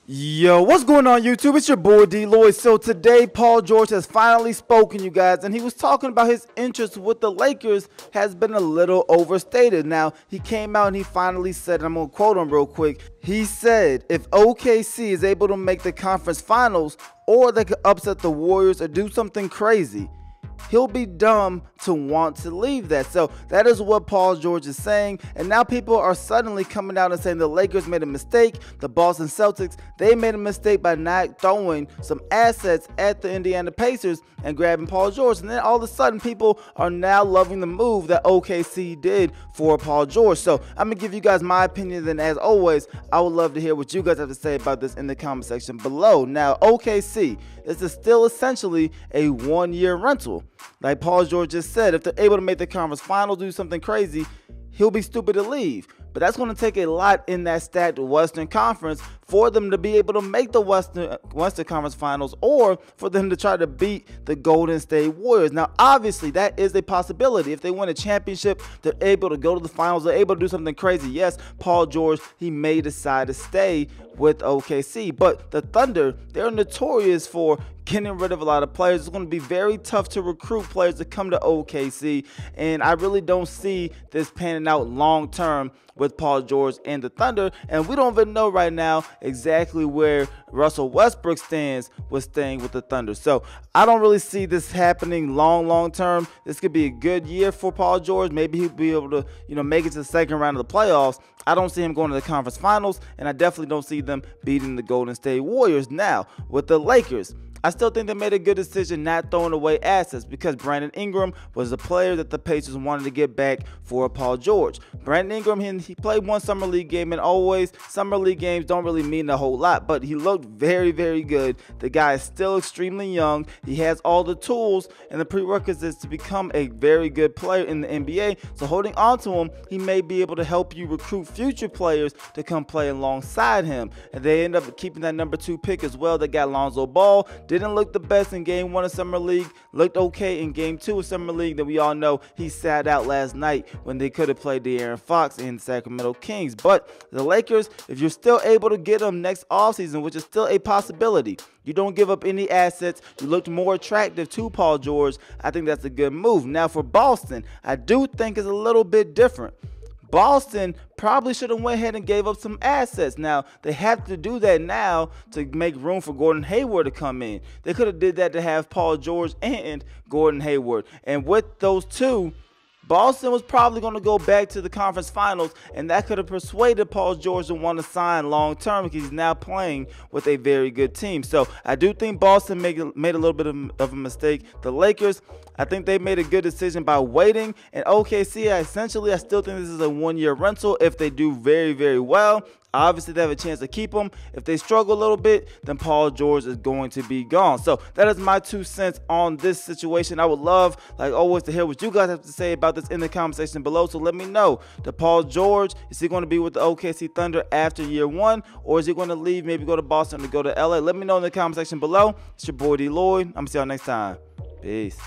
Yo, what's going on YouTube? It's your boy DLloyd. So today Paul George has finally spoken, you guys, and he was talking about his interest with the Lakers has been a little overstated. Now, he came out and he finally said, and I'm going to quote him real quick. He said, if OKC is able to make the conference finals, or they could upset the Warriors or do something crazy, he'll be dumb to want to leave that. So that is what Paul George is saying, and now people are suddenly coming out and saying the Lakers made a mistake, the Boston Celtics, they made a mistake by not throwing some assets at the Indiana Pacers and grabbing Paul George. And then all of a sudden people are now loving the move that OKC did for Paul George. So I'm gonna give you guys my opinion, and as always I would love to hear what you guys have to say about this in the comment section below. Now, OKC, this is still essentially a one-year rental. Like Paul George just said, if they're able to make the conference finals, do something crazy, he'll be stupid to leave. But that's going to take a lot in that stacked Western Conference for them to be able to make the Western Conference Finals, or for them to try to beat the Golden State Warriors. Now, obviously, that is a possibility. If they win a championship, they're able to go to the finals, they're able to do something crazy. Yes, Paul George, he may decide to stay with OKC, but the Thunder, they're notorious for getting rid of a lot of players. It's going to be very tough to recruit players to come to OKC, and I really don't see this panning out long term with Paul George and the Thunder. And we don't even know right now exactly where Russell Westbrook stands with staying with the Thunder. So I don't really see this happening long term. This could be a good year for Paul George. Maybe he'll be able to, make it to the second round of the playoffs. I don't see him going to the conference finals, and I definitely don't see them beating the Golden State Warriors. Now, with the Lakers, I still think they made a good decision not throwing away assets, because Brandon Ingram was a player that the Pacers wanted to get back for Paul George. Brandon Ingram, he played one summer league game, and always summer league games don't really mean a whole lot, but he looked very good. The guy is still extremely young. He has all the tools and the prerequisites to become a very good player in the NBA. So holding on to him, he may be able to help you recruit future players to come play alongside him. And they end up keeping that #2 pick as well. They got Lonzo Ball. Didn't look the best in game 1 of Summer League, looked okay in game 2 of Summer League. That we all know he sat out last night when they could have played De'Aaron Fox in Sacramento Kings. But the Lakers, if you're still able to get them next offseason, which is still a possibility, you don't give up any assets, you looked more attractive to Paul George, I think that's a good move. Now for Boston, I do think it's a little bit different. Boston probably should have went ahead and gave up some assets. Now, they have to do that now to make room for Gordon Hayward to come in. They could have did that to have Paul George and Gordon Hayward. And with those two, Boston was probably going to go back to the conference finals, and that could have persuaded Paul George to want to sign long term, because he's now playing with a very good team. So I do think Boston made a little bit of a mistake. The Lakers, I think they made a good decision by waiting. And OKC, essentially, I still think this is a one-year rental. If they do very well, obviously they have a chance to keep him. If they struggle a little bit, then Paul George is going to be gone. So that is my 2 cents on this situation. I would love, like always, to hear what you guys have to say about this in the comment section below. So let me know. The Paul George, is he going to be with the OKC Thunder after year 1, or is he going to leave, maybe go to Boston or go to LA? Let me know in the comment section below. It's your boy DLloyd. I'm going to see y'all next time. Peace.